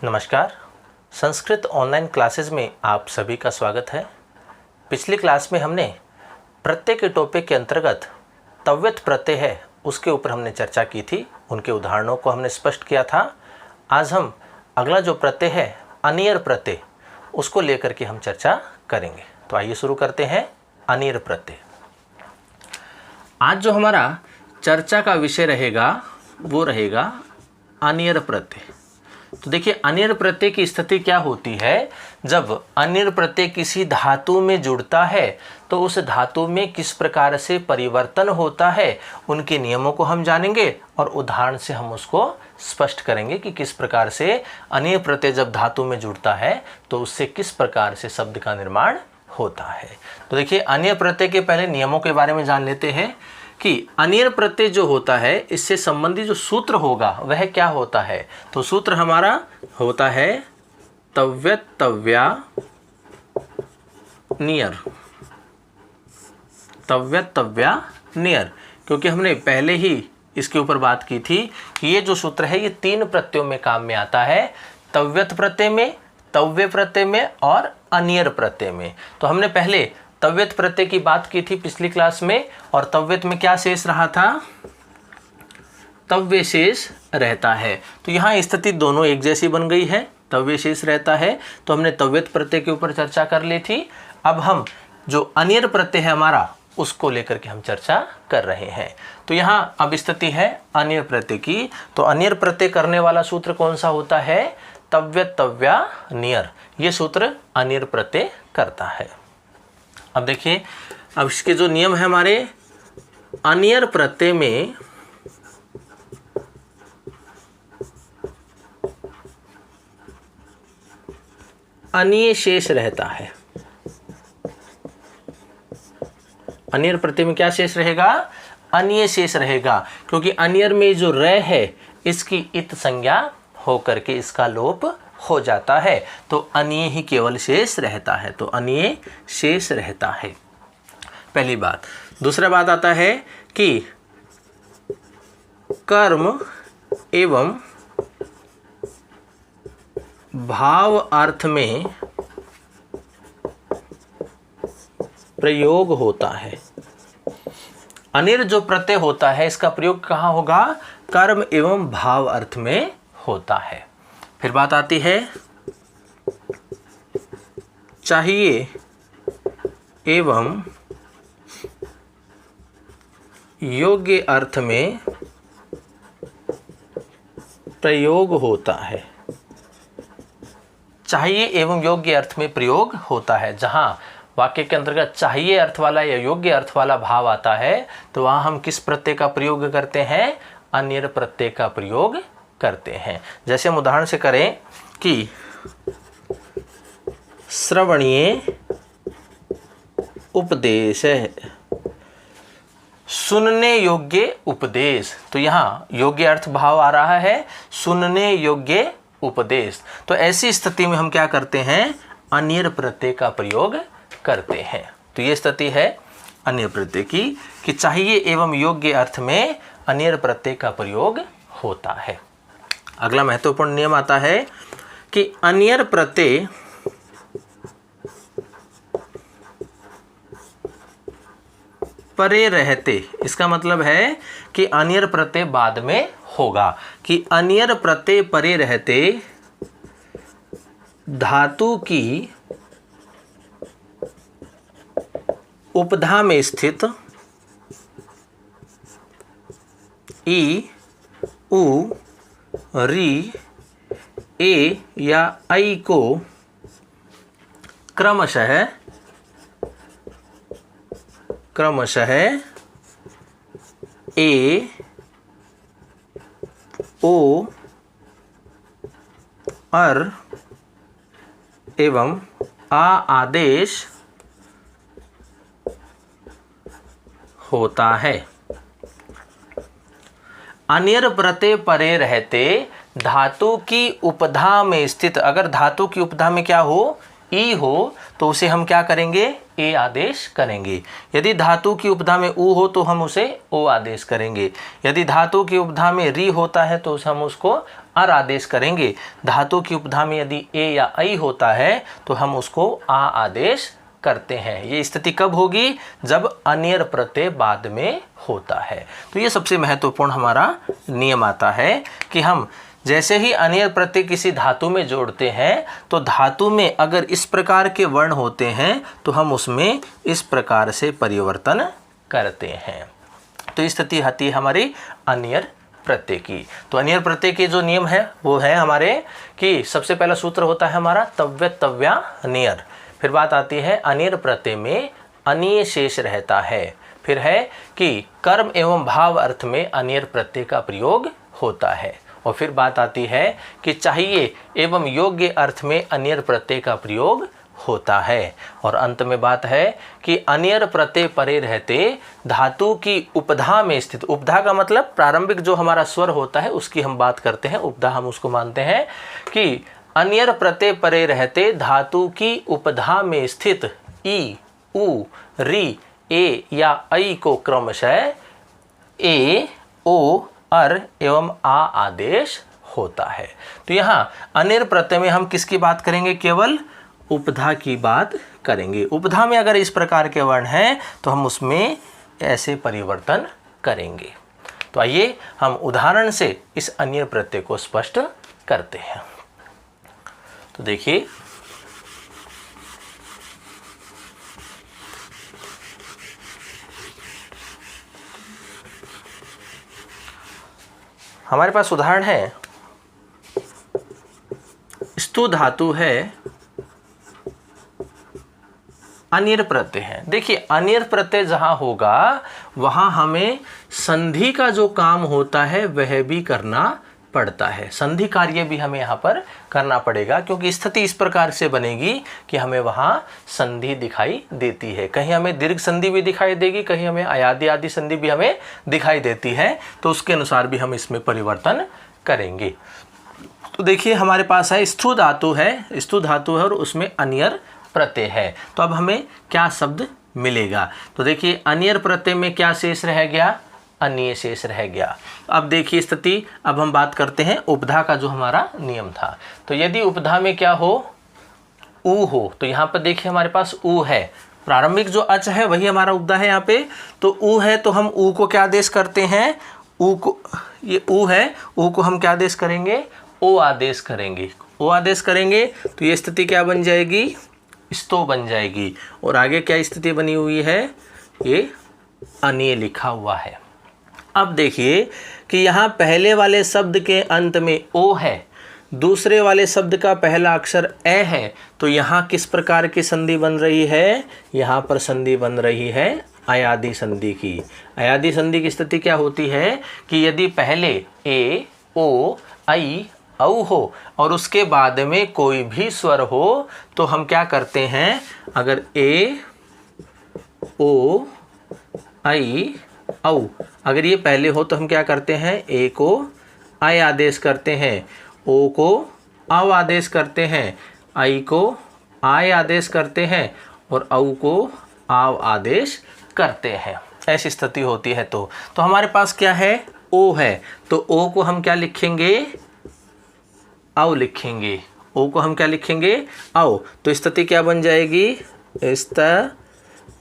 नमस्कार। Sanskrit online classes में आप सभी का स्वागत है। पिछली क्लास में हमने प्रत्यय के टॉपिक के अंतर्गत तव्यत् प्रत्यय है उसके ऊपर हमने चर्चा की थी, उनके उदाहरणों को हमने स्पष्ट किया था। आज हम अगला जो प्रत्यय है अनियर प्रत्यय उसको लेकर के हम चर्चा करेंगे। तो आइए शुरू करते हैं। अनियर प्रत्यय आज जो हमारा चर्चा का विषय रहेगा वो रहेगा अनियर प्रत्यय। तो देखिए अनियर प्रत्यय की स्थिति क्या होती है। जब अनियर प्रत्यय किसी धातु में जुड़ता है तो उस धातु में किस प्रकार से परिवर्तन होता है उनके नियमों को हम जानेंगे और उदाहरण से हम उसको स्पष्ट करेंगे कि किस प्रकार से अनियर प्रत्यय जब धातु में जुड़ता है तो उससे किस प्रकार से शब्द का निर्माण होता है। तो देखिए अनियर प्रत्यय के पहले नियमों के बारे में जान लेते हैं कि अनियर प्रत्यय जो होता है इससे संबंधित जो सूत्र होगा वह क्या होता है। तो सूत्र हमारा होता है तव्यत् तव्या नियर। तव्यत् तव्या नियर, क्योंकि हमने पहले ही इसके ऊपर बात की थी कि ये जो सूत्र है ये तीन प्रत्ययों में काम में आता है, तव्यत् प्रत्यय में, तव्य प्रत्यय में और अनियर प्रत्यय में। तो हमने पहले तव्यत् प्रत्यय की बात की थी पिछली क्लास में, और तव्यत् में क्या शेष रहा था, तव्य शेष रहता है। तो यहाँ स्थिति दोनों एक जैसी बन गई है, तव्य शेष रहता है। तो हमने तव्यत् प्रत्यय के ऊपर चर्चा कर ली थी। अब हम जो अनियर प्रत्यय है हमारा उसको लेकर के हम चर्चा कर रहे हैं। तो यहाँ अब स्थिति है अनियर प्रत्यय की। तो अनियर प्रत्यय करने वाला सूत्र कौन सा होता है, तव्यत् तव्या नियर। ये सूत्र अनियर प्रत्यय करता है। अब देखिए अब इसके जो नियम है हमारे अनियर प्रत्यय में अनिय शेष रहता है। अनियर प्रत्यय में क्या शेष रहेगा, अनिय शेष रहेगा, क्योंकि अनियर में जो र है इसकी इत संज्ञा होकर के इसका लोप हो जाता है। तो अनिय ही केवल शेष रहता है। तो अनिय शेष रहता है, पहली बात। दूसरा बात आता है कि कर्म एवं भाव अर्थ में प्रयोग होता है। अनिर जो प्रत्यय होता है इसका प्रयोग कहाँ होगा, कर्म एवं भाव अर्थ में होता है। फिर बात आती है चाहिए एवं योग्य अर्थ में प्रयोग होता है। चाहिए एवं योग्य अर्थ में प्रयोग होता है। जहाँ वाक्य के अंतर्गत चाहिए अर्थ वाला या योग्य अर्थ वाला भाव आता है तो वहाँ हम किस प्रत्यय का प्रयोग करते हैं, अनियर प्रत्यय का प्रयोग करते हैं। जैसे हम उदाहरण से करें कि श्रवणीय उपदेश है, सुनने योग्य उपदेश। तो यहाँ योग्य अर्थ भाव आ रहा है, सुनने योग्य उपदेश। तो ऐसी स्थिति में हम क्या करते हैं, अनियर प्रत्यय का प्रयोग करते हैं। तो ये स्थिति है अनियर प्रत्यय की कि चाहिए एवं योग्य अर्थ में अनियर प्रत्यय का प्रयोग होता है। अगला महत्वपूर्ण नियम आता है कि अनियर प्रत्यय परे रहते, इसका मतलब है कि अनियर प्रत्यय बाद में होगा, कि अनियर प्रत्यय परे रहते धातु की उपधा में स्थित ई, उ, री, ए या ऐ को क्रमशः ए, ओ, अर एवं आ आदेश होता है। अनियर प्रत्यय परे रहते धातु की उपधा में स्थित, अगर धातु की उपधा में क्या हो, ई हो तो उसे हम क्या करेंगे, ए आदेश करेंगे। यदि धातु की उपधा में ऊ हो तो हम उसे ओ आदेश करेंगे। यदि धातु की उपधा में री होता है तो हम उसको अर आदेश करेंगे। धातु की उपधा में यदि ए या ऐ होता है तो हम उसको आ आदेश करते हैं। ये स्थिति कब होगी, जब अनियर प्रत्यय बाद में होता है। तो ये सबसे महत्वपूर्ण हमारा नियम आता है कि हम जैसे ही अनियर प्रत्यय किसी धातु में जोड़ते हैं तो धातु में अगर इस प्रकार के वर्ण होते हैं तो हम उसमें इस प्रकार से परिवर्तन करते हैं। तो स्थिति आती है हमारी अनियर प्रत्यय की। तो अनियर प्रत्यय के जो नियम है वो है हमारे कि सबसे पहला सूत्र होता है हमारा तव्य तव्या नियर। फिर बात आती है अनियर प्रत्यय में अनीय शेष रहता है। फिर है कि कर्म एवं भाव अर्थ में अनियर प्रत्यय का प्रयोग होता है। और फिर बात आती है कि चाहिए एवं योग्य अर्थ में अनियर प्रत्यय का प्रयोग होता है। और अंत में बात है कि अनियर प्रत्यय परे रहते धातु की उपधा में स्थित, उपधा का मतलब प्रारंभिक जो हमारा स्वर होता है उसकी हम बात करते हैं, उपधा हम उसको मानते हैं कि अनियर प्रत्यय परे रहते धातु की उपधा में स्थित ई, उ, री, ए या ऐ को क्रमशः ए, ओ, अर एवं आ आदेश होता है। तो यहाँ अनियर प्रत्यय में हम किसकी बात करेंगे, केवल उपधा की बात करेंगे। उपधा में अगर इस प्रकार के वर्ण हैं तो हम उसमें ऐसे परिवर्तन करेंगे। तो आइए हम उदाहरण से इस अनियर प्रत्यय को स्पष्ट करते हैं। तो देखिए, हमारे पास उदाहरण है, स्तु धातु है, अनियर प्रत्यय है। देखिए अनियर प्रत्यय जहां होगा वहां हमें संधि का जो काम होता है वह भी करना पड़ता है। संधि कार्य भी हमें यहाँ पर करना पड़ेगा क्योंकि स्थिति इस प्रकार से बनेगी कि हमें वहाँ संधि दिखाई देती है। कहीं हमें दीर्घ संधि भी दिखाई देगी, कहीं हमें अयादि आदि संधि भी हमें दिखाई देती है। तो उसके अनुसार भी हम इसमें परिवर्तन करेंगे। तो देखिए हमारे पास है स्तु धातु है, स्तु धातु है और उसमें अनियर प्रत्यय है। तो अब हमें क्या शब्द मिलेगा, तो देखिए अनियर प्रत्यय में क्या शेष रह गया, अनीय शेष रह गया। अब देखिए स्थिति, अब हम बात करते हैं उपधा का जो हमारा नियम था। तो यदि उपधा में क्या हो, ऊ हो, तो यहाँ पर देखिए हमारे पास ऊ है, प्रारंभिक जो अच है वही हमारा उपधा है यहाँ पे। तो ऊ है तो हम ऊ को क्या आदेश करते हैं, ऊ को, ये ऊ है, ऊ को हम क्या आदेश करेंगे, ओ आदेश करेंगे। ओ आदेश करेंगे तो ये स्थिति क्या बन जाएगी, स्तो बन जाएगी। और आगे क्या स्थिति बनी हुई है, ये अनीय लिखा हुआ है। अब देखिए कि यहाँ पहले वाले शब्द के अंत में ओ है, दूसरे वाले शब्द का पहला अक्षर ए है। तो यहाँ किस प्रकार की संधि बन रही है, यहाँ पर संधि बन रही है अयादि संधि की। अयादि संधि की स्थिति क्या होती है कि यदि पहले ए, ओ, ऐ, औ हो और उसके बाद में कोई भी स्वर हो तो हम क्या करते हैं, अगर ए, ओ, ऐ, औ अगर ये पहले हो तो हम क्या करते हैं, ए को ऐ आदेश करते हैं, ओ को औ आदेश करते हैं, ऐ को आय आदेश करते हैं और औ को आव आदेश करते हैं। ऐसी स्थिति होती है। तो हमारे पास क्या है, ओ है, तो ओ को हम क्या लिखेंगे, औ लिखेंगे। ओ को हम क्या लिखेंगे, औ। तो स्थिति क्या बन जाएगी, स्त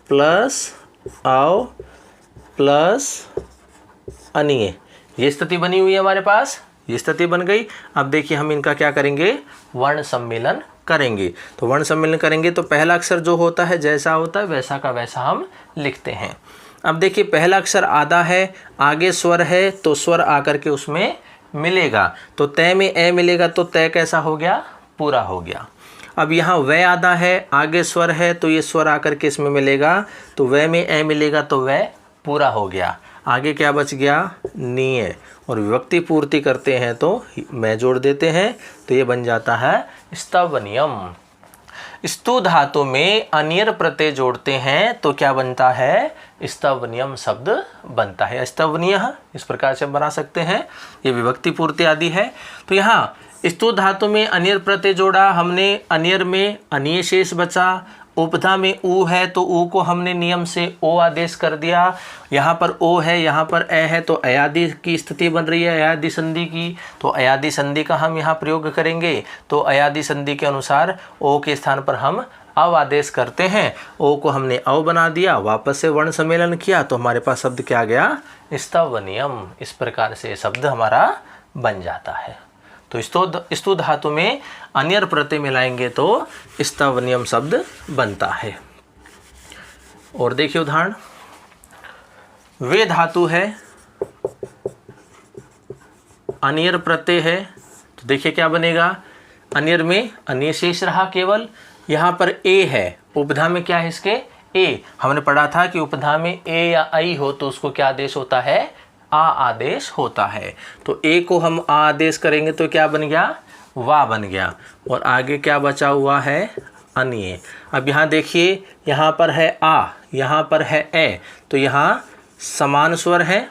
प्लस औ प्लस अनीय। ये स्थिति बनी हुई है हमारे पास, ये स्थिति बन गई। अब देखिए हम इनका क्या करेंगे, वर्ण सम्मेलन करेंगे। तो वर्ण सम्मेलन करेंगे तो पहला अक्षर जो होता है जैसा होता है वैसा का वैसा हम लिखते हैं। अब देखिए पहला अक्षर आधा है, आगे स्वर है तो स्वर आकर के उसमें मिलेगा। तो तय में ए मिलेगा तो तय कैसा हो गया, पूरा हो गया। अब यहाँ वह आधा है, आगे स्वर है तो ये स्वर आकर के इसमें मिलेगा, तो वह में ए मिलेगा तो वह पूरा हो गया। आगे क्या बच गया, नीय। और विभक्ति पूर्ति करते हैं तो मैं जोड़ देते हैं तो ये बन जाता है स्तवनियम। स्तु धातु में अनियर प्रत्यय जोड़ते हैं तो क्या बनता है, स्तवनियम शब्द बनता है। स्तवनीय इस प्रकार से बना सकते हैं, ये विभक्ति पूर्ति आदि है। तो यहाँ स्तुत धातु में अनियर प्रत्यय जोड़ा हमने, अनियर में अनीय शेष बचा। उपधा में ऊ है तो ऊ को हमने नियम से ओ आदेश कर दिया। यहाँ पर ओ है, यहाँ पर ए है, तो अयादि की स्थिति बन रही है, अयादि संधि की। तो अयादि संधि का हम यहाँ प्रयोग करेंगे। तो अयादि संधि के अनुसार ओ के स्थान पर हम अव आदेश करते हैं। ओ को हमने अव बना दिया, वापस से वर्ण सम्मेलन किया तो हमारे पास शब्द क्या गया, स्तवनियम। इस प्रकार से शब्द हमारा बन जाता है। तो स्तुत धातु में अनियर प्रत्यय मिलाएंगे तो स्तवनियम शब्द बनता है। और देखिए उदाहरण, वे धातु है, अनियर प्रत्यय है, तो देखिए क्या बनेगा, अनियर में अनीय शेष रहा केवल। यहाँ पर ए है, उपधा में क्या है इसके, ए। हमने पढ़ा था कि उपधा में ए या आई हो तो उसको क्या आदेश होता है, आ आदेश होता है। तो ए को हम आ आदेश करेंगे तो क्या बन गया, वा बन गया। और आगे क्या बचा हुआ है, अनिय। अब यहाँ देखिए, यहाँ पर है आ, यहाँ पर है ए, तो यहाँ समान स्वर है,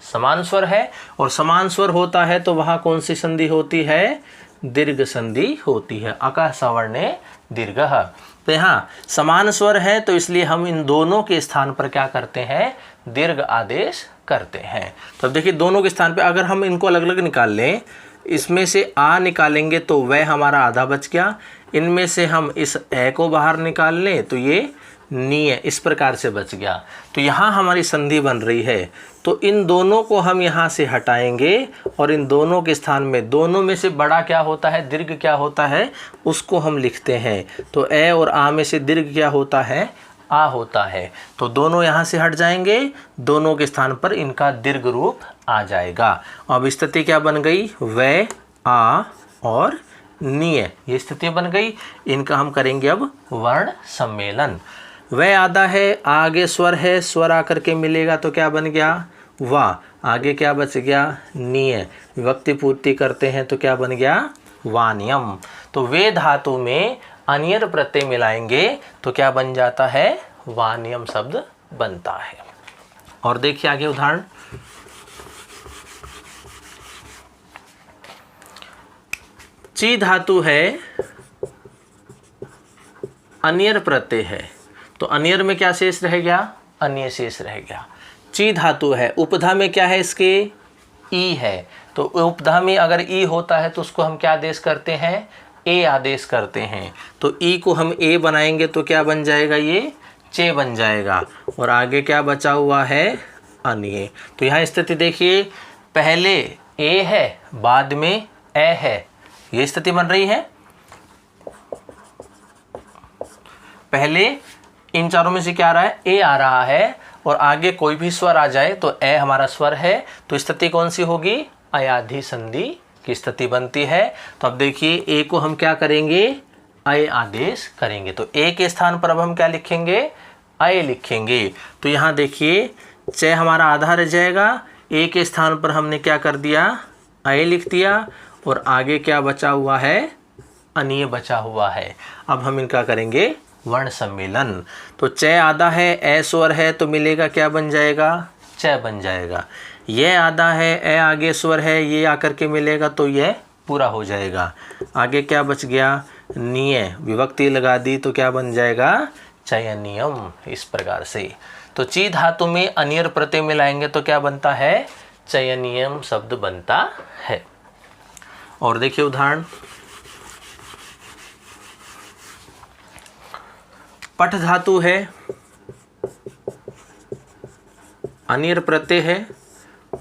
समान स्वर है। और समान स्वर होता है तो वहाँ कौन सी संधि होती है, दीर्घ संधि होती है, अकः सवर्णे दीर्घः। तो यहाँ समान स्वर है तो इसलिए हम इन दोनों के स्थान पर क्या करते हैं, दीर्घ आदेश करते हैं। तो अब देखिए दोनों के स्थान पे अगर हम इनको अलग अलग निकाल लें, इसमें से आ निकालेंगे तो वह हमारा आधा बच गया। इनमें से हम इस ए को बाहर निकाल लें तो ये नी है, इस प्रकार से बच गया। तो यहाँ हमारी संधि बन रही है। तो इन दोनों को हम यहाँ से हटाएंगे और इन दोनों के स्थान में, दोनों में से बड़ा क्या होता है, दीर्घ क्या होता है, उसको हम लिखते हैं। तो ए और आ में से दीर्घ क्या होता है, आ होता है। तो दोनों यहाँ से हट जाएंगे, दोनों के स्थान पर इनका दीर्घ रूप आ जाएगा। अब स्थिति क्या बन गई, वे, आ और निय, ये स्थिति बन गई। इनका हम करेंगे अब वर्ण सम्मेलन। वह आधा है, आगे स्वर है, स्वर आकर के मिलेगा तो क्या बन गया, वा। आगे क्या बच गया, निय। विभक्ति पूर्ति करते हैं तो क्या बन गया, वानियम। तो वे धातु में अनियर प्रत्यय मिलाएंगे तो क्या बन जाता है, वानियम शब्द बनता है। और देखिए आगे उदाहरण, ची धातु है, अनियर प्रत्यय है, तो अनियर में क्या शेष रह गया, अनिय शेष रह गया। ची धातु है, उपधा में क्या है इसके, ई है। तो उपधा में अगर ई होता है तो उसको हम क्या आदेश करते हैं, ए आदेश करते हैं। तो ई को हम ए बनाएंगे तो क्या बन जाएगा, ये चे बन जाएगा। और आगे क्या बचा हुआ है, अनिय। तो यहाँ स्थिति देखिए, पहले ए है, बाद में ए है, ये स्थिति बन रही है। पहले इन चारों में से क्या आ रहा है, ए आ रहा है, और आगे कोई भी स्वर आ जाए तो ए हमारा स्वर है, तो स्थिति कौन सी होगी, अयाधि संधि की स्थिति बनती है। तो अब देखिए ए को हम क्या करेंगे, अय आदेश करेंगे। तो ए के स्थान पर अब हम क्या लिखेंगे, अय लिखेंगे। तो यहाँ देखिए च हमारा आधा रह जाएगा, ए के स्थान पर हमने क्या कर दिया, अय लिख दिया, और आगे क्या बचा हुआ है, अनिय बचा हुआ है। अब हम इनका करेंगे वर्ण सम्मेलन। तो च आधा है, ए स्वर है, तो मिलेगा क्या बन जाएगा, च बन जाएगा। ये आधा है, ए आगे स्वर है, ये आकर के मिलेगा तो ये पूरा हो जाएगा। आगे क्या बच गया, निय, विभक्ति लगा दी तो क्या बन जाएगा, चयनियम। इस प्रकार से तो ची धातु में अनियर प्रत्यय मिलाएंगे तो क्या बनता है, चयनियम शब्द बनता है। और देखिए उदाहरण, पठ धातु है, अनियर प्रत्यय है,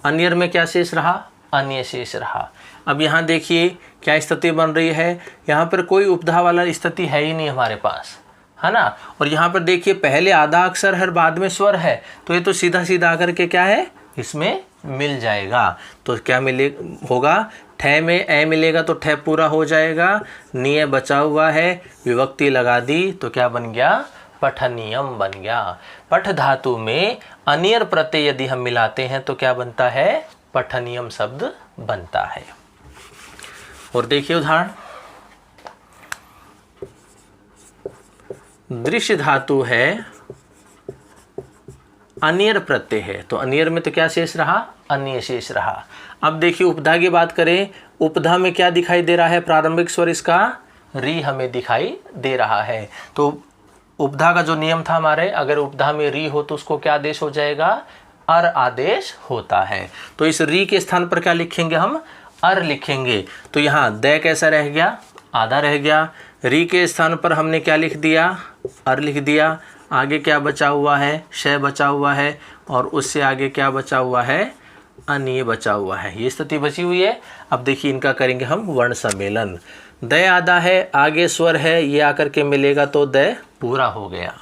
अनियर में क्या शेष रहा, अनिय शेष रहा। अब यहाँ देखिए क्या स्थिति बन रही है, यहाँ पर कोई उपधा वाला स्थिति है ही नहीं हमारे पास, है ना। और यहाँ पर देखिए पहले आधा अक्षर है, बाद में स्वर है, तो ये तो सीधा सीधा आकर के क्या है, इसमें मिल जाएगा। तो क्या मिले होगा, ठे में ए मिलेगा तो ठे पूरा हो जाएगा, निय बचा हुआ है, विभक्ति लगा दी तो क्या बन गया, पठनियम बन गया। पठ धातु में अनियर प्रत्यय यदि हम मिलाते हैं तो क्या बनता है, पठनियम शब्द बनता है। और देखिए उदाहरण, दृश्य धातु है, अनियर प्रत्यय है, तो अनियर में तो क्या शेष रहा, अनिय शेष रहा। अब देखिए उपधा की बात करें, उपधा में क्या दिखाई दे रहा है, प्रारंभिक स्वर इसका री हमें दिखाई दे रहा है। तो उपधा का जो नियम था हमारे, अगर उपधा में री हो तो उसको क्या आदेश हो जाएगा, अर आदेश होता है। तो इस री के स्थान पर क्या लिखेंगे हम, अर लिखेंगे। तो यहाँ द कैसा रह गया, आधा रह गया। री के स्थान पर हमने क्या लिख दिया, अर लिख दिया। आगे क्या बचा हुआ है, श बचा हुआ है, और उससे आगे क्या बचा हुआ है, अन्य बचा हुआ है। ये स्थिति बची हुई है। अब देखिए इनका करेंगे हम वर्ण सम्मेलन। द आधा है, आगे स्वर है, ये आकर के मिलेगा तो द पूरा हो गया।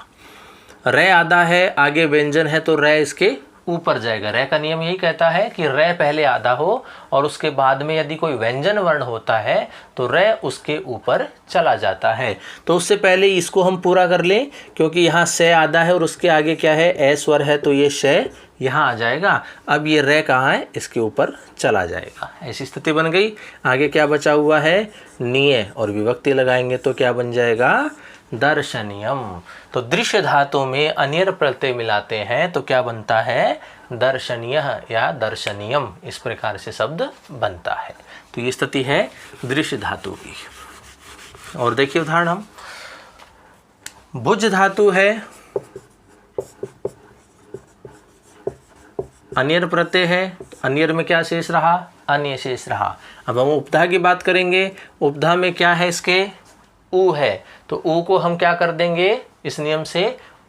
रे आधा है, आगे व्यंजन है तो रे इसके ऊपर जाएगा। रे का नियम यही कहता है कि रे पहले आधा हो और उसके बाद में यदि कोई व्यंजन वर्ण होता है तो रे उसके ऊपर चला जाता है। तो उससे पहले इसको हम पूरा कर लें, क्योंकि यहाँ से आधा है और उसके आगे क्या है, ए स्वर है, तो ये श यहाँ आ जाएगा। अब ये रे कहाँ है, इसके ऊपर चला जाएगा। ऐसी स्थिति बन गई। आगे क्या बचा हुआ है, निय, और विभक्ति लगाएंगे तो क्या बन जाएगा, दर्शनीयम। तो दृश्य धातु में अन्यर प्रत्यय मिलाते हैं तो क्या बनता है, दर्शनीय या दर्शनीयम, इस प्रकार से शब्द बनता है। तो ये स्थिति है दृश्य धातु की। और देखिए उदाहरण हम, भुज धातु है, अन्यर प्रत्यय है, अन्यर में क्या शेष रहा, अन्य शेष रहा। अब हम उपधा की बात करेंगे। उपधा में क्या है, इसके ऊ है, तो ऊ को हम क्या कर देंगे, इस नियम से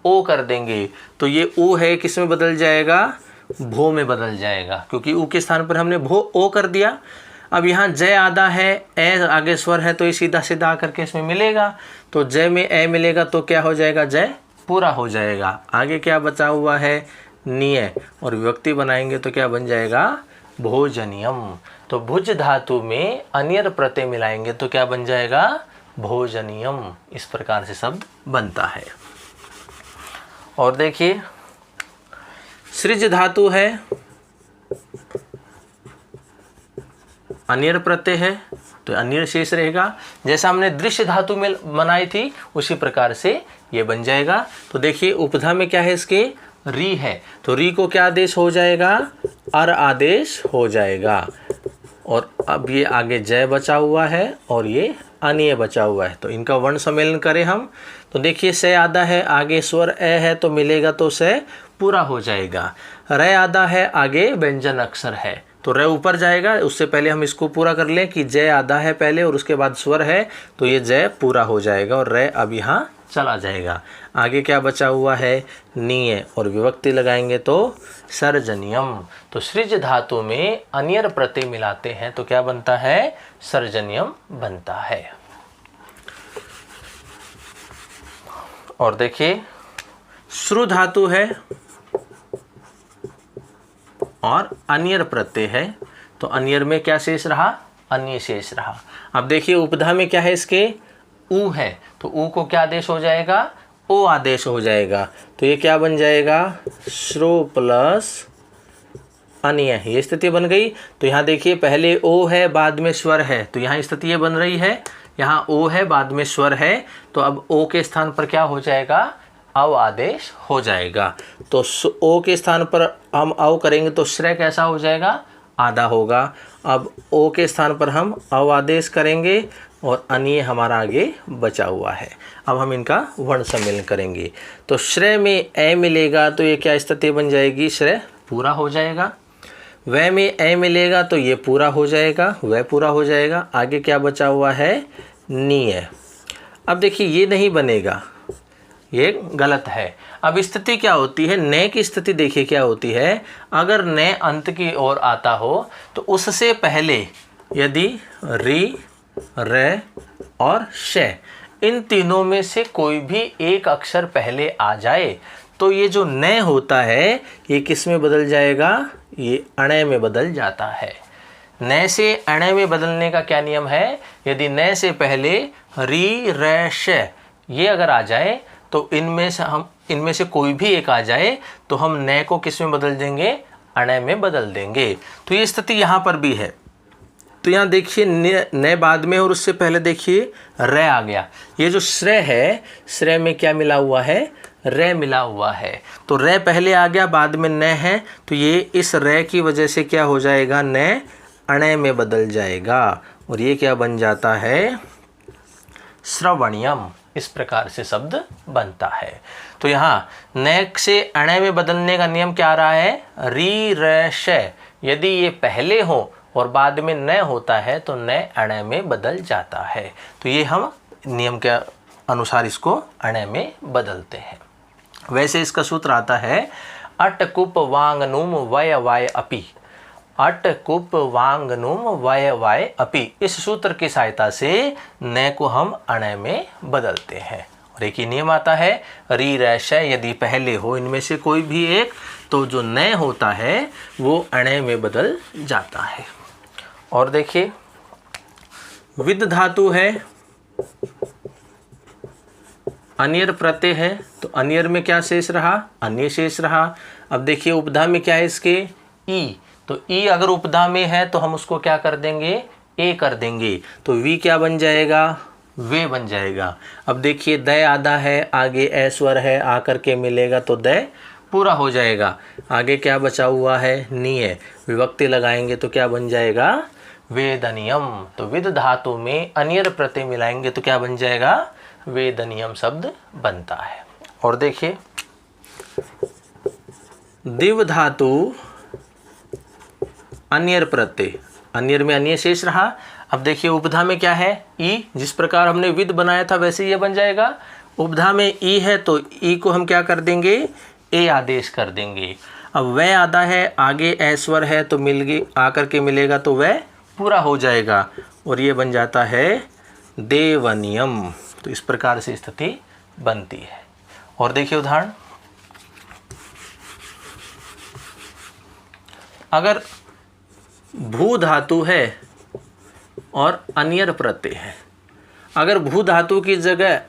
ओ कर देंगे। तो ये ऊ है, किस में बदल जाएगा, भो में बदल जाएगा, क्योंकि ऊ के स्थान पर हमने भो ओ कर दिया। अब यहाँ जय आधा है, ए आगे स्वर है, तो ये सीधा सीधा आकर के इसमें मिलेगा। तो जय में ए मिलेगा तो क्या हो जाएगा, जय पूरा हो जाएगा। आगे क्या बचा हुआ है, निय, और विभक्ति बनाएंगे तो क्या बन जाएगा, भोजनियम। तो भुज धातु में अन्यर प्रत्यय मिलाएंगे तो क्या बन जाएगा, भोजनियम। इस प्रकार से शब्द बनता है। और देखिए सृज धातु है, अन्यर प्रत्यय है, तो अन्य शेष रहेगा। जैसा हमने दृश्य धातु में बनाई थी उसी प्रकार से ये बन जाएगा। तो देखिए उपधा में क्या है, इसके री है, तो री को क्या आदेश हो जाएगा, अर आदेश हो जाएगा। और अब ये आगे जय बचा हुआ है और ये अन्य बचा हुआ है। तो इनका वर्ण सम्मेलन करें हम, तो देखिए से आधा है, आगे स्वर ए है, तो मिलेगा तो से पूरा हो जाएगा। रे आधा है, आगे व्यंजन अक्षर है, तो रे ऊपर जाएगा। उससे पहले हम इसको पूरा कर लें कि जय आधा है पहले और उसके बाद स्वर है, तो ये जय पूरा हो जाएगा और रे अब यहाँ चला जाएगा। आगे क्या बचा हुआ है, निय, और विभक्ति लगाएंगे तो सर्जनियम। तो सृज धातु में अन्यर प्रत्यय मिलाते हैं तो क्या बनता है, सर्जनियम बनता है। और देखिए श्रु धातु है और अन्यर प्रत्यय है, तो अन्यर में क्या शेष रहा, अन्य शेष रहा। अब देखिए उपधा में क्या है, इसके ऊ है, तो ऊ को क्या आदेश हो जाएगा, ओ आदेश हो जाएगा। तो ये क्या बन जाएगा, श्रो प्लस अन्य, ये स्थिति बन गई। तो यहाँ देखिए पहले ओ है, बाद में स्वर है, तो यहाँ स्थिति ये बन रही है। यहाँ ओ है, बाद में स्वर है, तो अब ओ के स्थान पर क्या हो जाएगा, अव आदेश हो जाएगा। तो ओ के स्थान पर हम अव करेंगे तो श्रेय कैसा हो जाएगा, आधा होगा। अब ओ के स्थान पर हम अव आदेश करेंगे और अन्य हमारा आगे बचा हुआ है। अब हम इनका वर्ण सम्मेलन करेंगे। तो श्रेय में ए मिलेगा तो ये क्या स्थिति बन जाएगी, श्रेय पूरा हो जाएगा। वह में ए मिलेगा तो ये पूरा हो जाएगा, वह पूरा हो जाएगा। आगे क्या बचा हुआ है, निय। अब देखिए ये नहीं बनेगा, ये गलत है। अब स्थिति क्या होती है, नए की स्थिति देखिए क्या होती है। अगर नए अंत की ओर आता हो तो उससे पहले यदि री, रे और श, इन तीनों में से कोई भी एक अक्षर पहले आ जाए तो ये जो नए होता है ये किस में बदल जाएगा, ये अणय में बदल जाता है। नए से अणय में बदलने का क्या नियम है, यदि नए से पहले री, रे, श ये अगर आ जाए तो इनमें से कोई भी एक आ जाए तो हम नए को किस में बदल देंगे, अणय में बदल देंगे। तो ये स्थिति यहाँ पर भी है। तो यहाँ देखिए नए बाद में और उससे पहले देखिए रे आ गया। ये जो श्रेय है, श्रेय में क्या मिला हुआ है, रे मिला हुआ है। तो रे पहले आ गया, बाद में न है, तो ये इस रे की वजह से क्या हो जाएगा, न अणे में बदल जाएगा और ये क्या बन जाता है, श्रवणीयम। इस प्रकार से शब्द बनता है। तो यहाँ न से अणे में बदलने का नियम क्या आ रहा है, री र श। यदि ये पहले हो और बाद में न होता है तो न अणे में बदल जाता है। तो ये हम नियम के अनुसार इसको अणे में बदलते हैं। वैसे इसका सूत्र आता है अट कुप वांग नुम वय वाय अपि। अट कुप वांग नुम वय वाय अपि। इस सूत्र की सहायता से न को हम अणे में बदलते हैं। और एक ही नियम आता है री र श। यदि पहले हो इनमें से कोई भी एक तो जो न होता है वो अणे में बदल जाता है। और देखिए विद धातु है, अन्यर प्रत्यय है, तो अन्यर में क्या शेष रहा, अन्य शेष रहा। अब देखिए उपधा में क्या है इसके, ई। तो ई अगर उपधा में है तो हम उसको क्या कर देंगे, ए कर देंगे। तो वी क्या बन जाएगा, वे बन जाएगा। अब देखिए द आधा है, आगे ए स्वर है, आकर के मिलेगा तो द पूरा हो जाएगा। आगे क्या बचा हुआ है, नी है, विभक्ति लगाएंगे तो क्या बन जाएगा, वेदनियम। तो विद धातु में अन्यर प्रत्यय मिलाएंगे तो क्या बन जाएगा, वेदनियम शब्द बनता है। और देखिए दिव धातु अन्यर प्रत्यय, अन्यर में अन्य शेष रहा। अब देखिए उपधा में क्या है, ई। जिस प्रकार हमने विद बनाया था वैसे ये बन जाएगा। उपधा में ई है तो ई को हम क्या कर देंगे, ए आदेश कर देंगे। अब वह आधा है, आगे ए स्वर है तो मिल गई, आकर के मिलेगा तो वह पूरा हो जाएगा और ये बन जाता है देवनियम। तो इस प्रकार से स्थिति बनती है। और देखिए उदाहरण, अगर भू धातु है और अन्यर प्रत्यय है, अगर भू धातु की जगह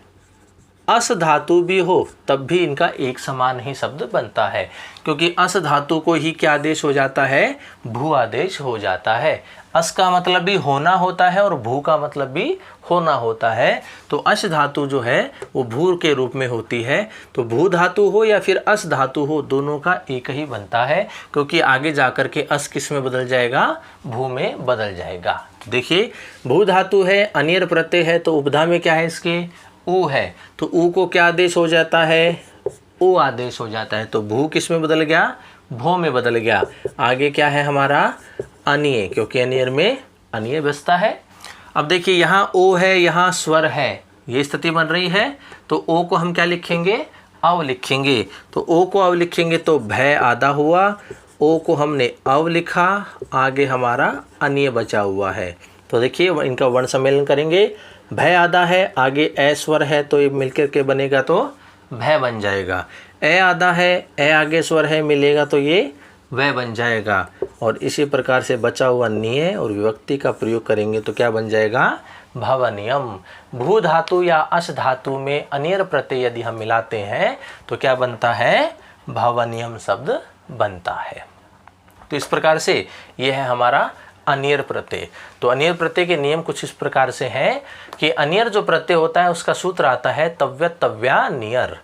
अस धातु भी हो तब भी इनका एक समान ही शब्द बनता है, क्योंकि अस धातु को ही क्या आदेश हो जाता है, भू आदेश हो जाता है। अस का मतलब भी होना होता है और भू का मतलब भी होना होता है। तो अश धातु जो है वो भू के रूप में होती है। तो भू धातु हो या फिर अस धातु हो, दोनों का एक ही बनता है, क्योंकि आगे जाकर के अस किस में बदल जाएगा, भू में बदल जाएगा। देखिए भू धातु है, अन्यर प्रत्यय है, तो उपधा में क्या है इसके, ऊ है। तो ऊ को क्या आदेश हो जाता है, ओ आदेश हो जाता है। तो भू किस में बदल गया, भो में बदल गया। आगे क्या है हमारा, अनिय, क्योंकि अनियर में अनिय बसता है। अब देखिए यहाँ ओ है, यहाँ स्वर है, ये स्थिति बन रही है। तो ओ को हम क्या लिखेंगे, अव लिखेंगे। तो ओ को अव लिखेंगे तो भय आधा हुआ, ओ को हमने अव लिखा, आगे हमारा अनिय बचा हुआ है। तो देखिए इनका वर्ण सम्मेलन करेंगे, भय आधा है, आगे ए स्वर है तो ये मिलकर के बनेगा तो भय बन जाएगा। ए आधा है, ए आगे स्वर है, मिलेगा तो ये वह बन जाएगा। और इसी प्रकार से बचा हुआ निय और विभक्ति का प्रयोग करेंगे तो क्या बन जाएगा, भवनियम। भू धातु या अश धातु में अन्यर प्रत्यय यदि हम मिलाते हैं तो क्या बनता है, भवनियम शब्द बनता है। तो इस प्रकार से यह है हमारा अन्यर प्रत्यय। तो अन्यर प्रत्यय के नियम कुछ इस प्रकार से हैं कि अन्यर जो प्रत्यय होता है उसका सूत्र आता है तव्य तव्या नियर।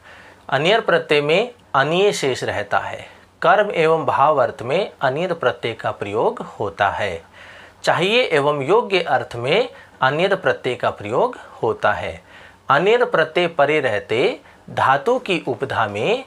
अन्यर प्रत्यय में अनिय शेष रहता है। कर्म एवं भाव अर्थ में अन्यर प्रत्यय का प्रयोग होता है। चाहिए एवं योग्य अर्थ में अन्यर प्रत्यय का प्रयोग होता है। अन्यर प्रत्यय परे रहते धातु की उपधा में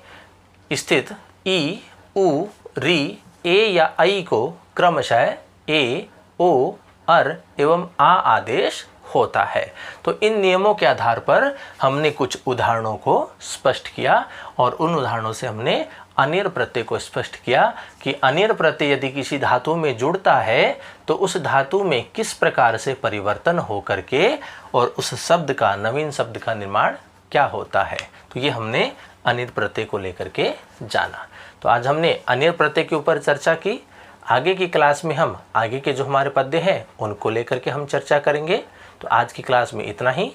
स्थित ई, उ, री, ए या ऐ को क्रमशः ए, ओ, अर एवं आ आदेश होता है। तो इन नियमों के आधार पर हमने कुछ उदाहरणों को स्पष्ट किया और उन उदाहरणों से हमने अन्यर प्रत्यय को स्पष्ट किया कि अन्यर प्रत्यय यदि किसी धातु में जुड़ता है तो उस धातु में किस प्रकार से परिवर्तन हो करके और उस शब्द का, नवीन शब्द का निर्माण क्या होता है। तो ये हमने अन्यर प्रत्यय को लेकर के जाना। तो आज हमने अन्यर प्रत्यय के ऊपर चर्चा की। आगे की क्लास में हम आगे के जो हमारे पद्य हैं उनको लेकर के हम चर्चा करेंगे। तो आज की क्लास में इतना ही।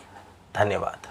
धन्यवाद।